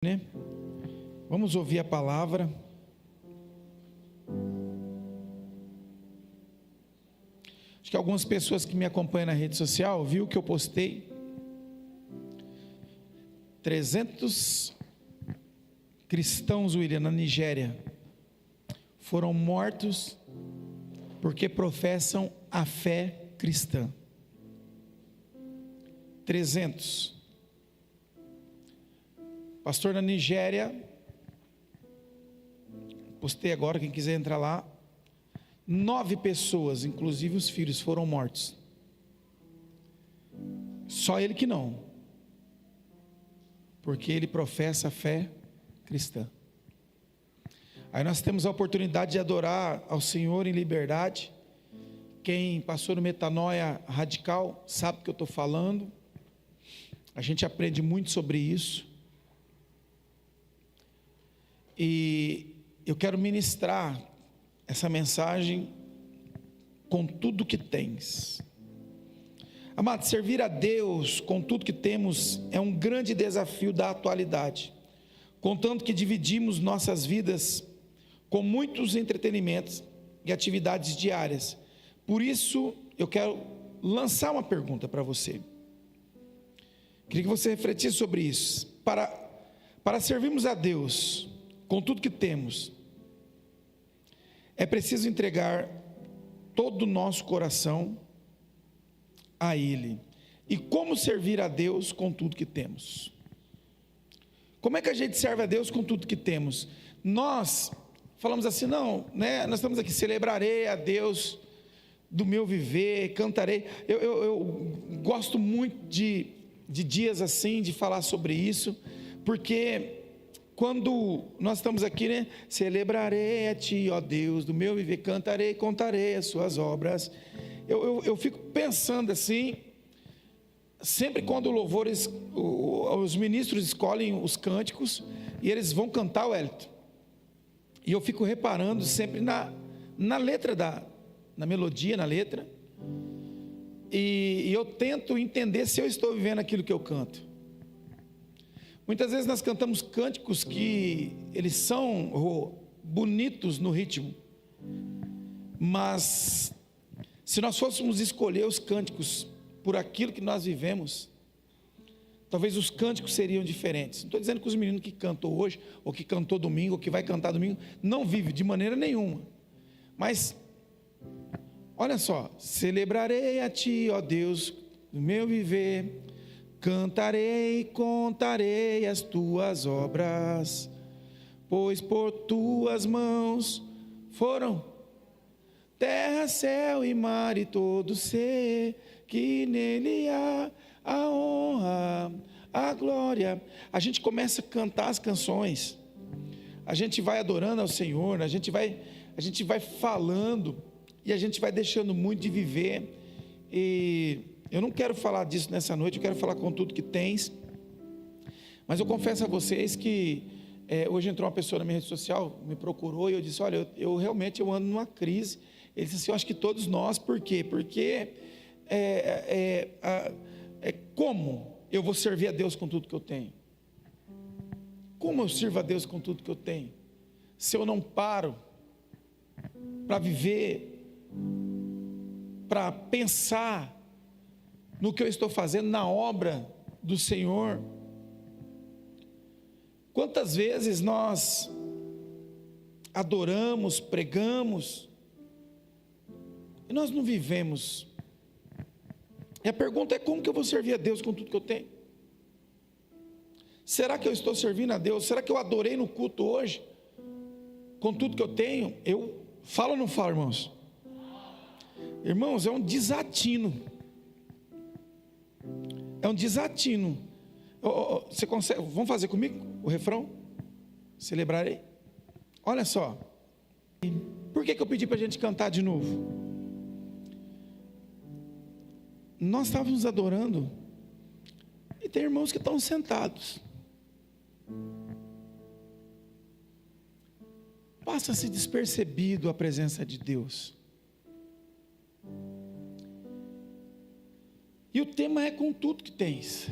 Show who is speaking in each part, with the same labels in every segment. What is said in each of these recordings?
Speaker 1: Né? Vamos ouvir a palavra. Acho que algumas pessoas que me acompanham na rede social viu que eu postei 300 cristãos, William, na Nigéria foram mortos porque professam a fé cristã. 300. Pastor na Nigéria, postei agora, quem quiser entrar lá, 9 pessoas, inclusive os filhos, foram mortos. Só ele que não, porque ele professa a fé cristã. Aí nós temos a oportunidade de adorar ao Senhor em liberdade. Quem passou no Metanoia Radical sabe do que eu estou falando. A gente aprende muito sobre isso. E eu quero ministrar essa mensagem com tudo que tens. Amado, servir a Deus com tudo que temos é um grande desafio da atualidade, contanto que dividimos nossas vidas com muitos entretenimentos e atividades diárias. Por isso, eu quero lançar uma pergunta para você. Queria que você refletisse sobre isso. Para servirmos a Deus com tudo que temos, é preciso entregar todo o nosso coração a Ele. E como servir a Deus com tudo que temos? Como é que a gente serve a Deus com tudo que temos? Nós falamos assim, não, né? Nós estamos aqui, celebrarei a Deus do meu viver, cantarei. Eu gosto muito de dias assim, de falar sobre isso, porque quando nós estamos aqui, né? Celebrarei a Ti, ó Deus, do meu viver, cantarei, contarei as Suas obras. Eu fico pensando assim, sempre quando o louvor, os ministros escolhem os cânticos, e eles vão cantar o Wellington. E eu fico reparando sempre na letra, na melodia, na letra. E eu tento entender se eu estou vivendo aquilo que eu canto. Muitas vezes nós cantamos cânticos que eles são bonitos no ritmo, mas se nós fôssemos escolher os cânticos por aquilo que nós vivemos, talvez os cânticos seriam diferentes. Não estou dizendo que os meninos que cantou hoje, ou que cantou domingo, ou que vai cantar domingo, não vivem de maneira nenhuma. Mas, olha só, celebrarei a Ti, ó Deus, no meu viver, cantarei, contarei as Tuas obras, pois por Tuas mãos foram terra, céu e mar e todo ser que nele há a honra, a glória. A gente começa a cantar as canções, a gente vai adorando ao Senhor, a gente vai falando, e a gente vai deixando muito de viver. E eu não quero falar disso nessa noite, eu quero falar com tudo que tens. Mas eu confesso a vocês que hoje entrou uma pessoa na minha rede social, me procurou, e eu disse, olha, eu realmente ando numa crise. Ele disse assim, eu acho que todos nós. Por quê? Porque como eu vou servir a Deus com tudo que eu tenho? Como eu sirvo a Deus com tudo que eu tenho? Se eu não paro para viver, para pensar no que eu estou fazendo, na obra do Senhor. Quantas vezes nós adoramos, pregamos, e nós não vivemos. E a pergunta é, como que eu vou servir a Deus com tudo que eu tenho? Será que eu estou servindo a Deus? Será que eu adorei no culto hoje, com tudo que eu tenho? Eu falo ou não falo, irmãos? Irmãos, é um desatino. É um desatino. Você consegue? Vamos fazer comigo o refrão? Celebrarei. Olha só. Por que eu pedi para a gente cantar de novo? Nós estávamos adorando, e tem irmãos que estão sentados. Passa-se despercebido a presença de Deus. E o tema é com tudo que tens.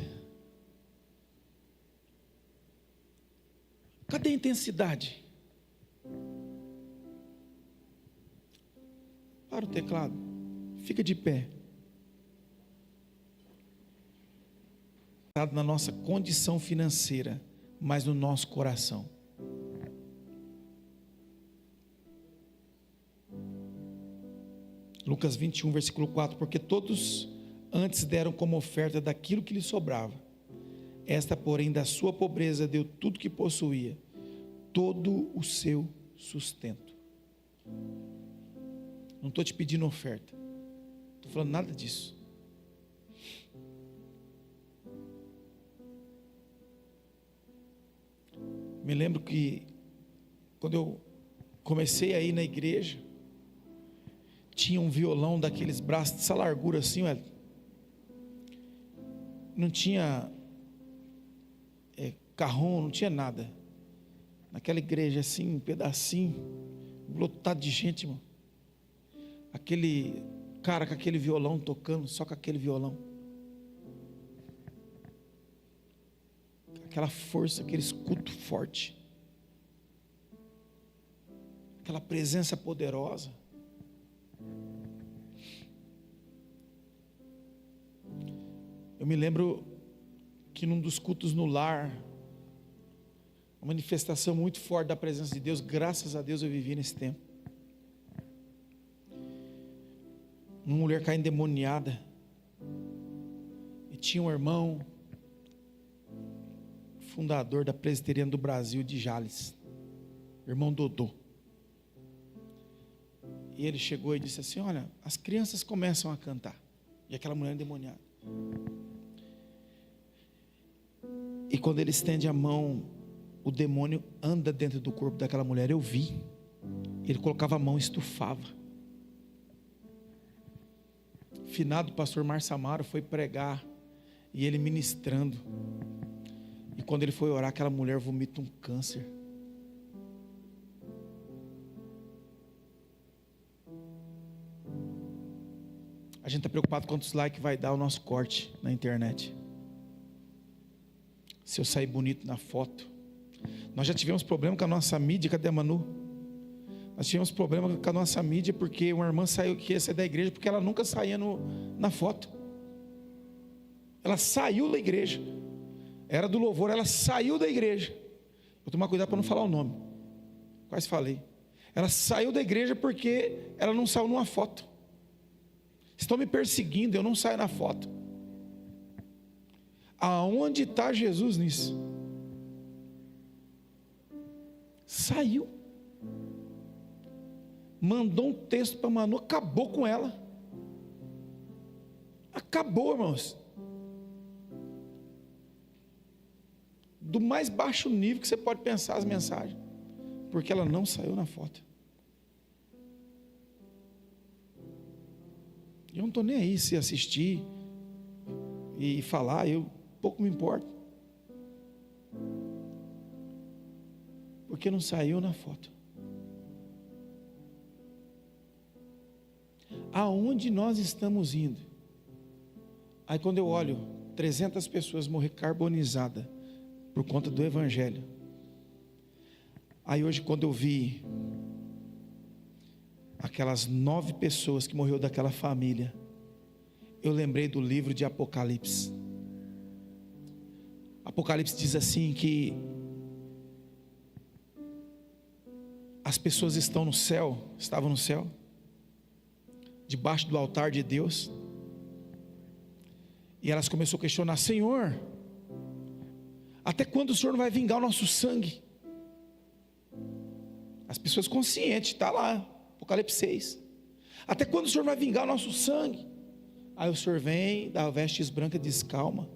Speaker 1: Cadê a intensidade? Para o teclado. Fica de pé. Na nossa condição financeira, mas no nosso coração. Lucas 21, versículo 4, porque todos antes deram como oferta daquilo que lhe sobrava. Esta, porém, da sua pobreza deu tudo que possuía, todo o seu sustento. Não estou te pedindo oferta, estou falando nada disso. Me lembro que quando eu comecei a ir na igreja, tinha um violão daqueles braços dessa largura assim, não tinha carrom, não tinha nada. Naquela igreja assim, um pedacinho, lotado de gente, irmão. Aquele cara com aquele violão tocando, só com aquele violão. Aquela força, aquele escudo forte. Aquela presença poderosa. Eu me lembro que num dos cultos no lar, uma manifestação muito forte da presença de Deus, graças a Deus eu vivi nesse tempo. Uma mulher caiu endemoniada, e tinha um irmão, fundador da Presbiteriana do Brasil de Jales, irmão Dodô. E ele chegou e disse assim: olha, as crianças começam a cantar, e aquela mulher endemoniada. E quando ele estende a mão, o demônio anda dentro do corpo daquela mulher. Eu vi. Ele colocava a mão e estufava. Finado pastor Márcio Amaro foi pregar, e ele ministrando. E quando ele foi orar, aquela mulher vomita um câncer. A gente está preocupado com quantos likes vai dar o nosso corte na internet. Se eu sair bonito na foto. Nós já tivemos problema com a nossa mídia. Cadê a Manu? Nós tivemos problema com a nossa mídia porque uma irmã queria sair da igreja porque ela nunca saía na foto. Ela saiu da igreja. Era do louvor, ela saiu da igreja. Vou tomar cuidado para não falar o nome. Quase falei. Ela saiu da igreja porque ela não saiu numa foto. Estão me perseguindo, eu não saio na foto. Aonde está Jesus nisso? Saiu. Mandou um texto para Manu, acabou com ela. Acabou, irmãos. Do mais baixo nível que você pode pensar as mensagens. Porque ela não saiu na foto. Eu não estou nem aí se assistir e falar, pouco me importa. Porque não saiu na foto. Aonde nós estamos indo? Aí quando eu olho 300 pessoas morrer carbonizadas por conta do evangelho. Aí hoje quando eu vi aquelas 9 pessoas que morreu daquela família, eu lembrei do livro de Apocalipse. Apocalipse diz assim que as pessoas estavam no céu, debaixo do altar de Deus, e elas começaram a questionar: Senhor, até quando o Senhor não vai vingar o nosso sangue? As pessoas conscientes, está lá, Apocalipse 6. Até quando o Senhor vai vingar o nosso sangue? Aí o Senhor vem, dá vestes brancas e diz: calma,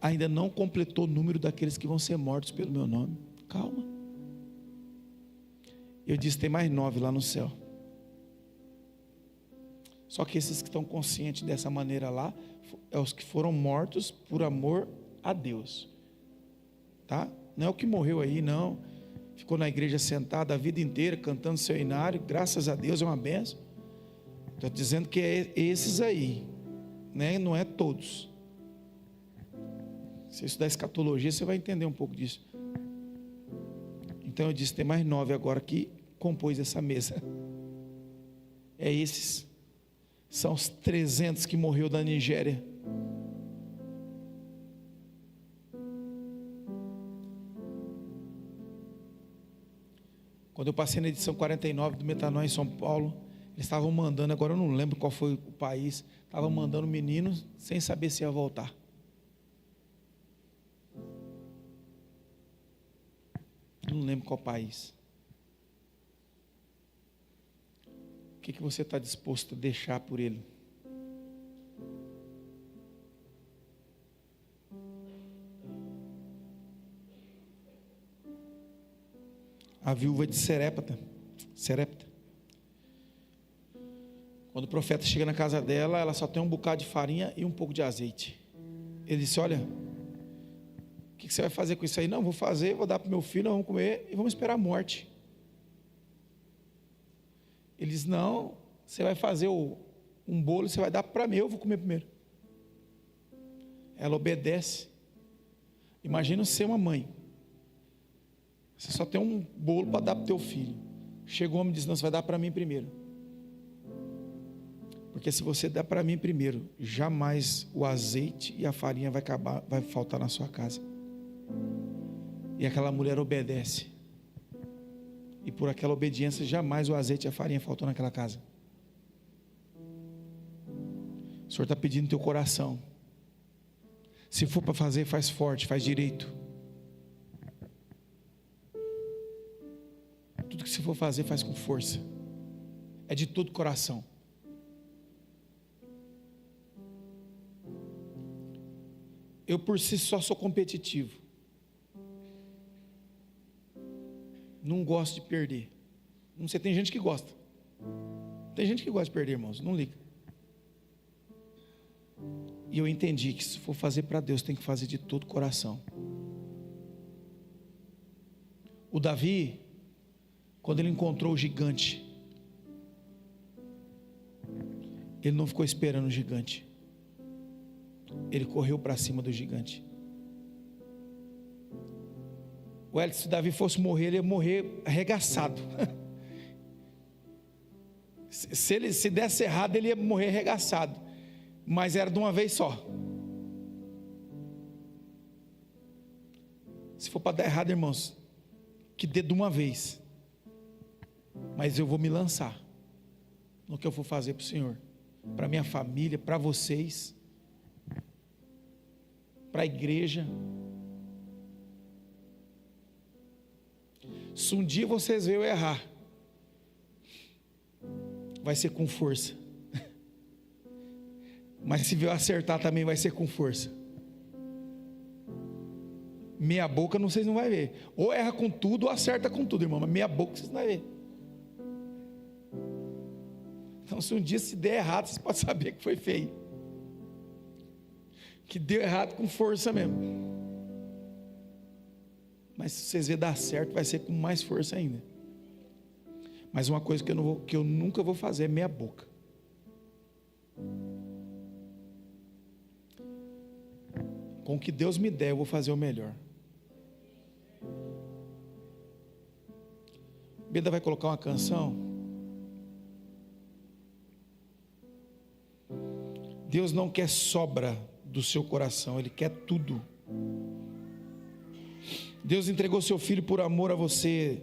Speaker 1: ainda não completou o número daqueles que vão ser mortos pelo meu nome. Calma. Eu disse: tem mais 9 lá no céu. Só que esses que estão conscientes dessa maneira lá, é os que foram mortos por amor a Deus, tá? Não é o que morreu aí, não. Ficou na igreja sentado a vida inteira, cantando seu hinário, graças a Deus, é uma benção. Estou dizendo que é esses aí, né? Não é todos. Se você estudar escatologia, você vai entender um pouco disso. Então eu disse, tem mais 9 agora que compôs essa mesa. Esses são os 300 que morreu da Nigéria. Quando eu passei na edição 49 do Metanoia em São Paulo, eles estavam mandando, agora eu não lembro qual foi o país, estavam mandando meninos sem saber se ia voltar. Não lembro qual país. O que você está disposto a deixar por ele? A viúva de Serepta. Quando o profeta chega na casa dela, ela só tem um bocado de farinha e um pouco de azeite. Ele disse, olha, o que você vai fazer com isso aí? Não, vou fazer, vou dar para o meu filho, nós vamos comer e vamos esperar a morte. Ele diz, não, você vai fazer um bolo, você vai dar para mim, eu vou comer primeiro. Ela obedece. Imagina ser uma mãe. Você só tem um bolo para dar para o teu filho. Chega o homem e diz, não, você vai dar para mim primeiro. Porque se você der para mim primeiro, jamais o azeite e a farinha vai faltar na sua casa. E aquela mulher obedece. E por aquela obediência, jamais o azeite e a farinha faltou naquela casa. O Senhor está pedindo no teu coração. Se for para fazer, faz forte, faz direito. Tudo que você for fazer, faz com força. É de todo coração. Eu por si só sou competitivo. Não gosto de perder. Não sei, tem gente que gosta. Tem gente que gosta de perder, irmãos, não liga. E eu entendi que se for fazer para Deus, tem que fazer de todo coração. O Davi, quando ele encontrou o gigante, ele não ficou esperando o gigante. Ele correu para cima do gigante. Se o Davi fosse morrer, ele ia morrer arregaçado. Se desse errado, ele ia morrer arregaçado. Mas era de uma vez só. Se for para dar errado, irmãos, que dê de uma vez. Mas eu vou me lançar no que eu for fazer para o Senhor, para minha família, para vocês, para a igreja. Se um dia vocês verem eu errar, vai ser com força. Mas se ver eu acertar também, vai ser com força. Meia boca vocês não vão ver. Ou erra com tudo ou acerta com tudo, irmão. Mas meia boca vocês não vão ver. Então se um dia se der errado, vocês podem saber que foi feio. Que deu errado com força mesmo. Mas se vocês verem dar certo, vai ser com mais força ainda. Mas uma coisa que eu nunca vou fazer é meia boca. Com o que Deus me der, eu vou fazer o melhor. Beda vai colocar uma canção. Deus não quer sobra do seu coração, Ele quer tudo. Deus entregou seu Filho por amor a você,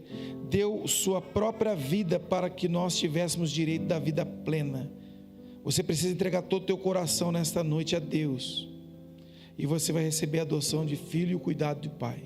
Speaker 1: deu sua própria vida para que nós tivéssemos direito da vida plena. Você precisa entregar todo o teu coração nesta noite a Deus, e você vai receber a adoção de filho e o cuidado de pai.